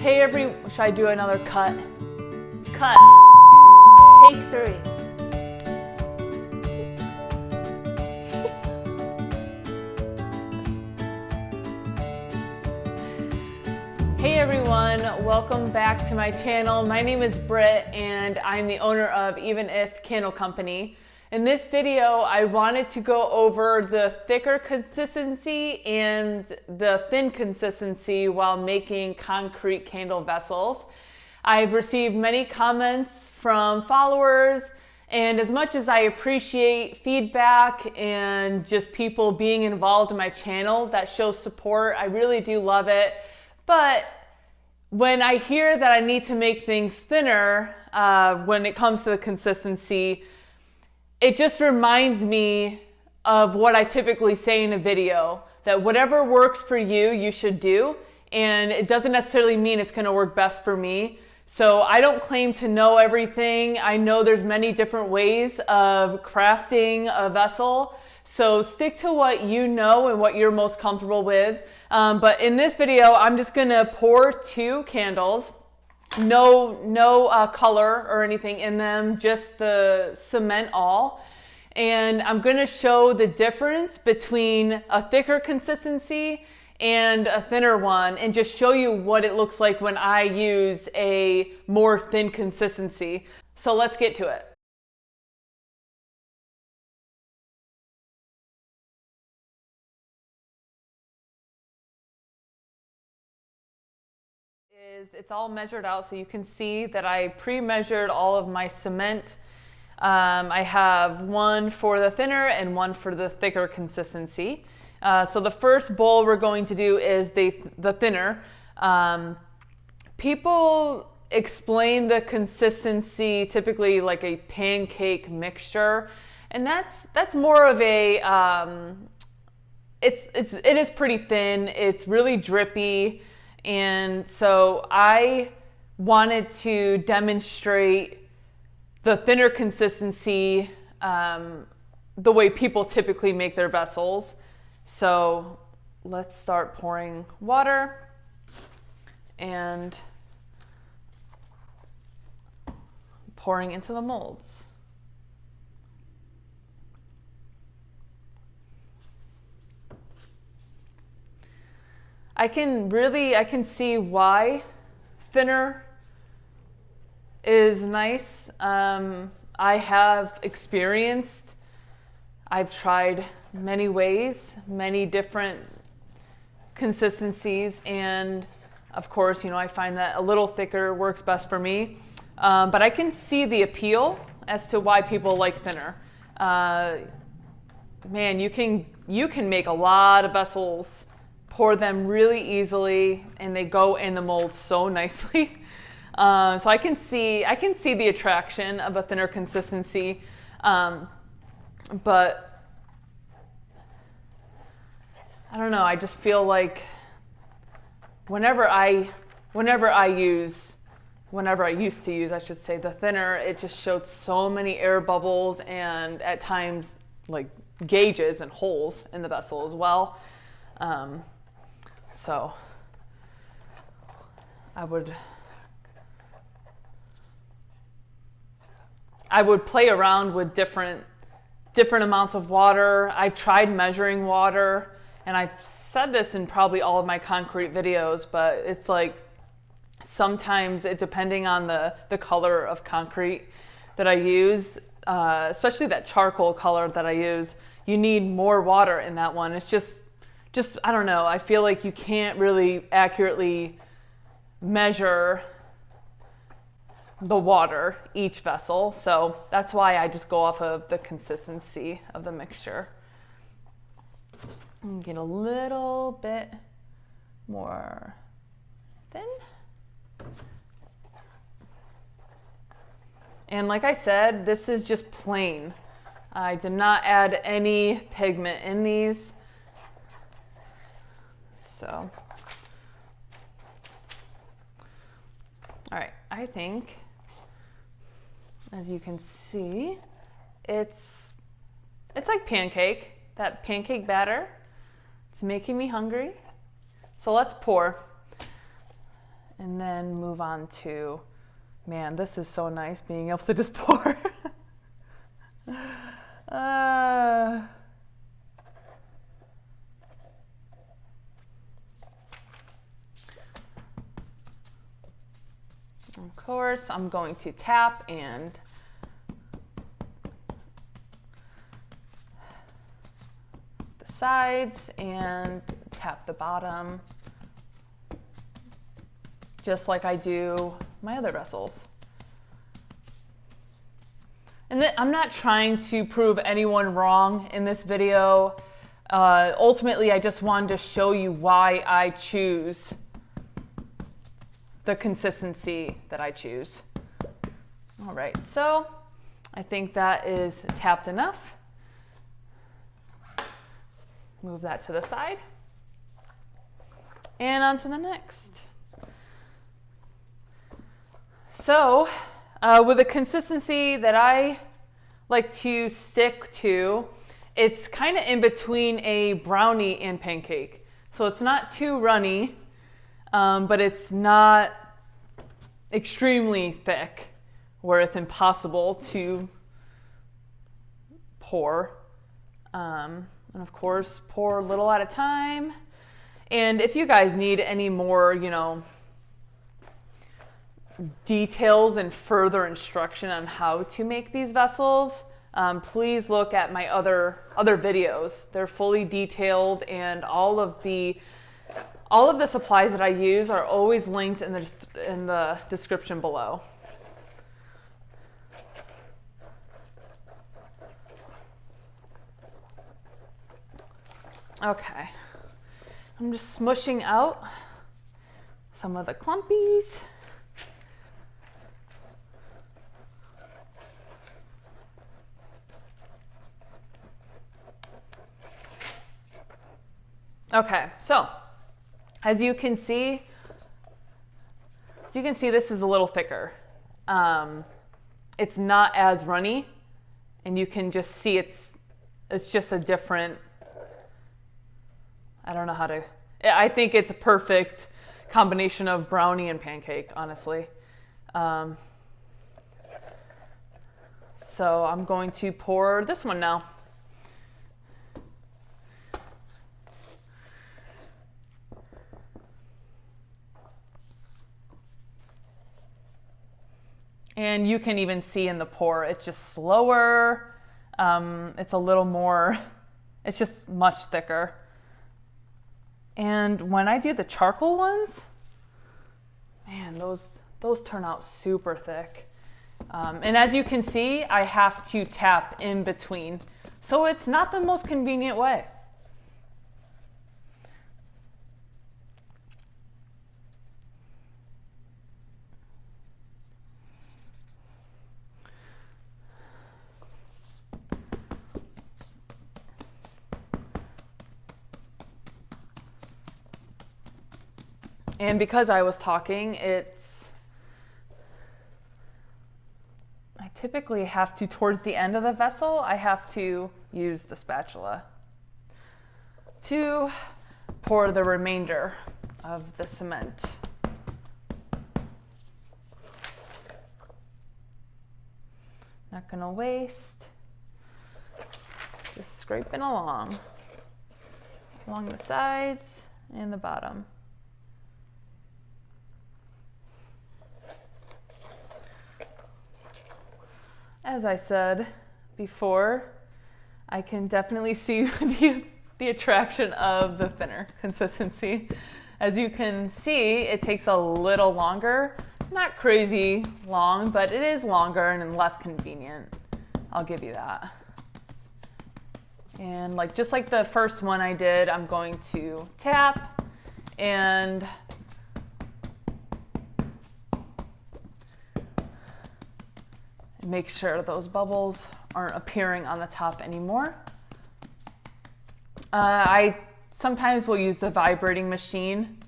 Should I do another cut? Cut. Take 3. Hey everyone, welcome back to my channel. My name is Brit and I'm the owner of Even If Candle Company. In this video, I wanted to go over the thicker consistency and the thin consistency while making concrete candle vessels. I've received many comments from followers, and as much as I appreciate feedback and just people being involved in my channel that shows support, I really do love it. But when I hear that I need to make things thinner when it comes to the consistency, it just reminds me of what I typically say in a video, that whatever works for you, you should do. And it doesn't necessarily mean it's gonna work best for me. So I don't claim to know everything. I know there's many different ways of crafting a vessel. So stick to what you know and what you're most comfortable with. But in this video, I'm just gonna pour 2 candles. No color or anything in them, just the cement all. And I'm gonna show the difference between a thicker consistency and a thinner one, and just show you what it looks like when I use a more thin consistency. So let's get to it. It's all measured out, so you can see that I pre-measured all of my cement. I have one for the thinner and one for the thicker consistency. So the first bowl we're going to do is the thinner. People explain the consistency typically like a pancake mixture, and that's more of a it is pretty thin. It's really drippy. And so I wanted to demonstrate the thinner consistency the way people typically make their vessels. So let's start pouring water and pouring into the molds. I can see why thinner is nice. I have experienced, I've tried many ways, many different consistencies, and of course, you know, I find that a little thicker works best for me. But I can see the appeal as to why people like thinner. Man, you can make a lot of vessels, pour them really easily, and they go in the mold so nicely. So I can see the attraction of a thinner consistency, but I don't know. I just feel like whenever I used to use, I should say, the thinner, it just showed so many air bubbles and at times like gauges and holes in the vessel as well. So I would play around with different amounts of water. I've tried measuring water, and I've said this in probably all of my concrete videos, but it's like sometimes depending on the color of concrete that I use, especially that charcoal color that I use, you need more water in that one. It's just I don't know, I feel like you can't really accurately measure the water each vessel, so that's why I just go off of the consistency of the mixture. And get a little bit more thin. And like I said, this is just plain. I did not add any pigment in these. So, all right, I think, as you can see, it's like pancake, that pancake batter. It's making me hungry. So let's pour. And then move on to, man, this is so nice being able to just pour. Of course, I'm going to tap and the sides and tap the bottom, just like I do my other vessels. And I'm not trying to prove anyone wrong in this video. Ultimately, I just wanted to show you why I choose the consistency that I choose. All right, so I think that is tapped enough. Move that to the side. And on to the next. So with the consistency that I like to stick to, it's kind of in between a brownie and pancake. So it's not too runny, but it's not extremely thick where it's impossible to pour. And of course, pour a little at a time. And if you guys need any more, details and further instruction on how to make these vessels, please look at my other videos. They're fully detailed, and all of the supplies that I use are always linked in the description below. Okay, I'm just smushing out some of the clumpies. Okay, so as you can see, this is a little thicker. It's not as runny, and you can just see it's just a different, I don't know how to, I think it's a perfect combination of brownie and pancake, honestly. So I'm going to pour this one now. And you can even see in the pour, it's just slower. It's a little more, it's just much thicker. And when I do the charcoal ones, man, those turn out super thick. And as you can see, I have to tap in between. So it's not the most convenient way. And because I was talking, I typically have to, towards the end of the vessel, I have to use the spatula to pour the remainder of the cement. Not gonna waste. Just scraping along the sides and the bottom. As I said before, I can definitely see the attraction of the thinner consistency. As you can see, it takes a little longer. Not crazy long, but it is longer and less convenient. I'll give you that. And just like the first one I did, I'm going to tap and make sure those bubbles aren't appearing on the top anymore. I sometimes will use the vibrating machine.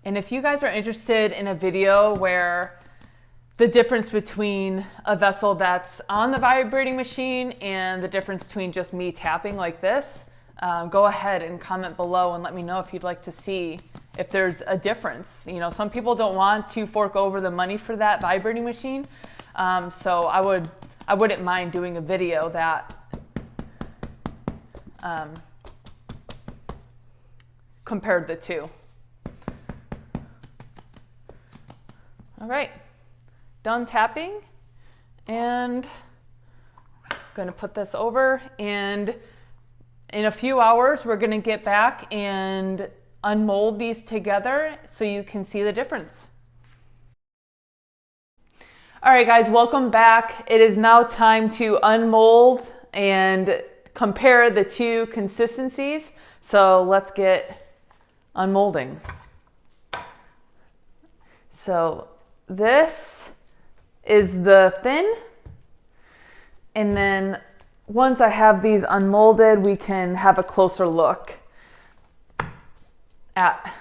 And if you guys are interested in a video where the difference between a vessel that's on the vibrating machine and the difference between just me tapping like this, go ahead and comment below and let me know if you'd like to see if there's a difference. You know, some people don't want to fork over the money for that vibrating machine. So I wouldn't mind doing a video that compared the two. All right, done tapping, and I'm gonna put this over, and in a few hours we're gonna get back and unmold these together so you can see the difference. All right guys, welcome back. It is now time to unmold and compare the two consistencies. So let's get unmolding. So this is the thin, and then once I have these unmolded, we can have a closer look at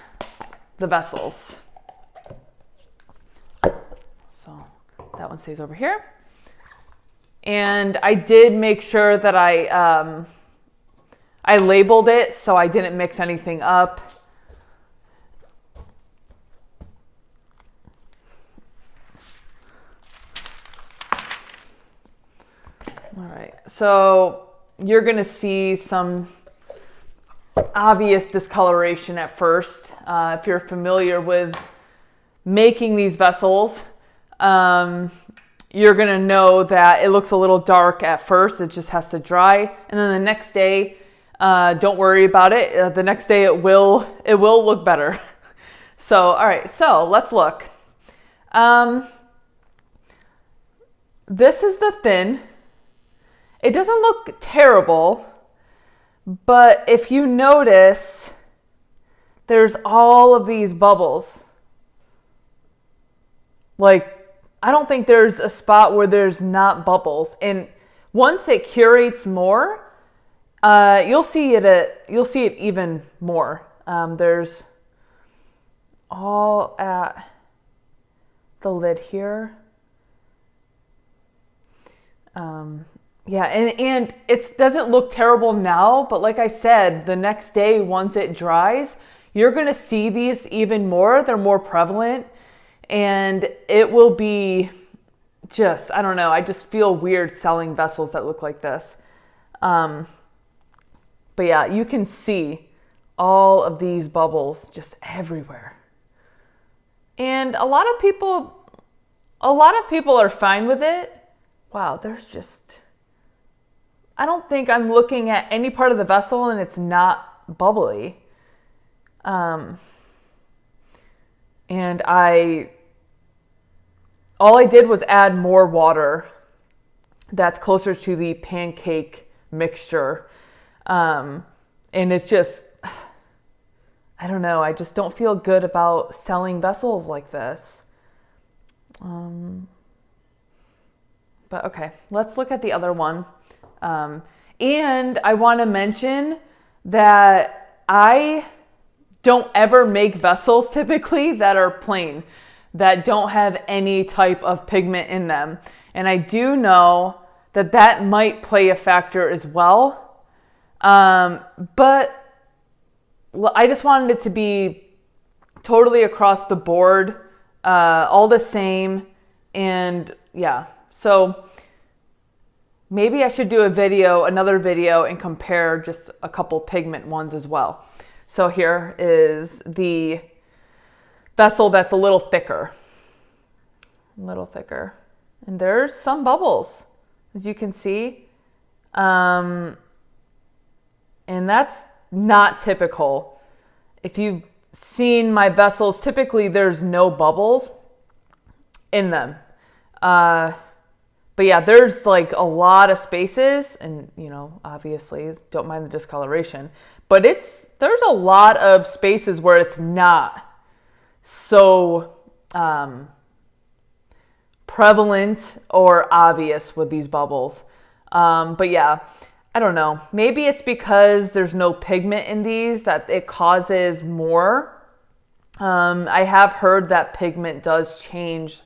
the vessels. So that one stays over here. And I did make sure that I labeled it so I didn't mix anything up. All right, so you're gonna see some obvious discoloration at first. If you're familiar with making these vessels, you're gonna know that it looks a little dark at first. It just has to dry, and then the next day, don't worry about it. The next day it will look better. So, all right, so let's look. This is the thin. It doesn't look terrible, but if you notice, there's all of these bubbles. Like, I don't think there's a spot where there's not bubbles. And once it curates more, you'll see it even more. There's all at the lid here. Yeah, and it doesn't look terrible now, but like I said, the next day, once it dries, you're gonna see these even more. They're more prevalent, and it will be just, I don't know, I just feel weird selling vessels that look like this. But yeah, you can see all of these bubbles just everywhere. And a lot of people are fine with it. Wow, there's just, I don't think I'm looking at any part of the vessel and it's not bubbly. And all I did was add more water that's closer to the pancake mixture. And it's just, I don't know, I just don't feel good about selling vessels like this. But okay, let's look at the other one. And I want to mention that I don't ever make vessels typically that are plain, that don't have any type of pigment in them. And I do know that that might play a factor as well. But I just wanted it to be totally across the board, all the same. And yeah, so maybe I should do another video and compare just a couple pigment ones as well. So here is the vessel that's a little thicker. And there's some bubbles, as you can see. And that's not typical. If you've seen my vessels, typically there's no bubbles in them. But yeah, there's like a lot of spaces, and you know, obviously don't mind the discoloration, but there's a lot of spaces where it's not so prevalent or obvious with these bubbles. But yeah, I don't know. Maybe it's because there's no pigment in these that it causes more. I have heard that pigment does change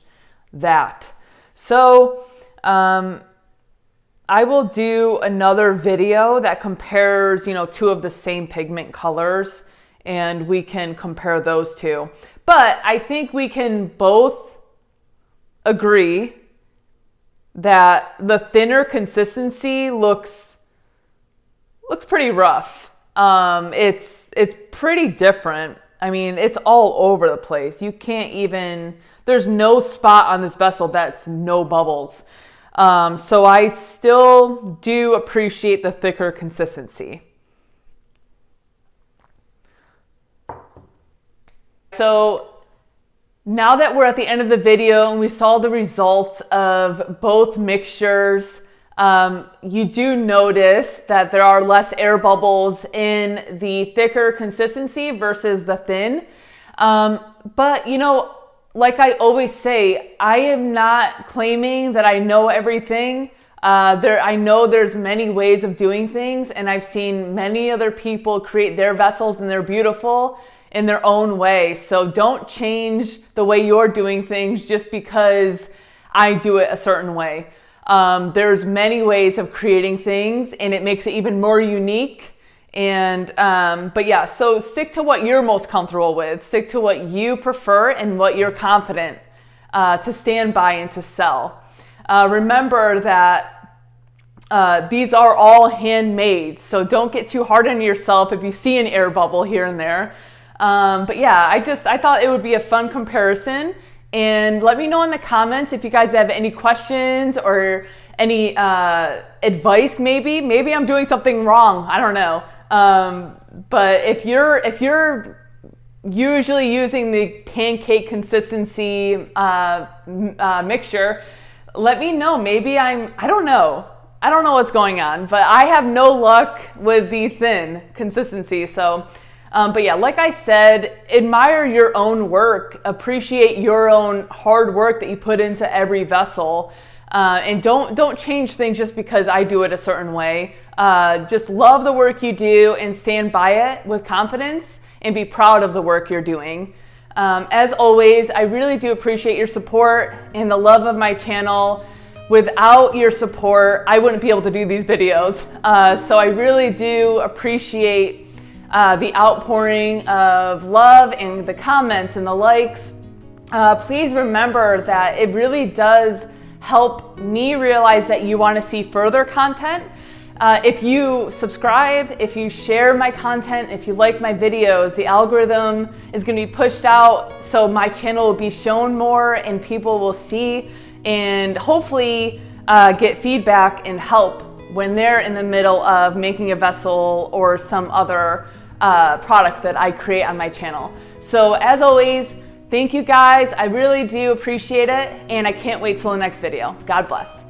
that. So I will do another video that compares, two of the same pigment colors and we can compare those two. But I think we can both agree that the thinner consistency looks pretty rough. It's pretty different. I mean, it's all over the place. You can't even, there's no spot on this vessel that's no bubbles. So I still do appreciate the thicker consistency. So now that we're at the end of the video and we saw the results of both mixtures, you do notice that there are less air bubbles in the thicker consistency versus the thin. But you know, like I always say, I am not claiming that I know everything. I know there's many ways of doing things, and I've seen many other people create their vessels and they're beautiful in their own way. So don't change the way you're doing things just because I do it a certain way. There's many ways of creating things, and it makes it even more unique. And but yeah, so stick to what you're most comfortable with, stick to what you prefer and what you're confident to stand by and to sell. Remember that these are all handmade, so don't get too hard on yourself if you see an air bubble here and there. But yeah, I thought it would be a fun comparison. And let me know in the comments if you guys have any questions or any advice. Maybe I'm doing something wrong. I don't know. But if you're usually using the pancake consistency mixture, let me know. Maybe I don't know. I don't know what's going on, but I have no luck with the thin consistency. So. But yeah, like I said, admire your own work, appreciate your own hard work that you put into every vessel, and don't change things just because I do it a certain way. Just love the work you do and stand by it with confidence and be proud of the work you're doing. As always, I really do appreciate your support and the love of my channel. Without your support, I wouldn't be able to do these videos. So I really do appreciate the outpouring of love and the comments and the likes. Please remember that it really does help me realize that you want to see further content. If you subscribe, if you share my content, if you like my videos, the algorithm is going to be pushed out, so my channel will be shown more and people will see and hopefully get feedback and help when they're in the middle of making a vessel or some other product that I create on my channel. So as always, thank you guys. I really do appreciate it, and I can't wait till the next video. God bless.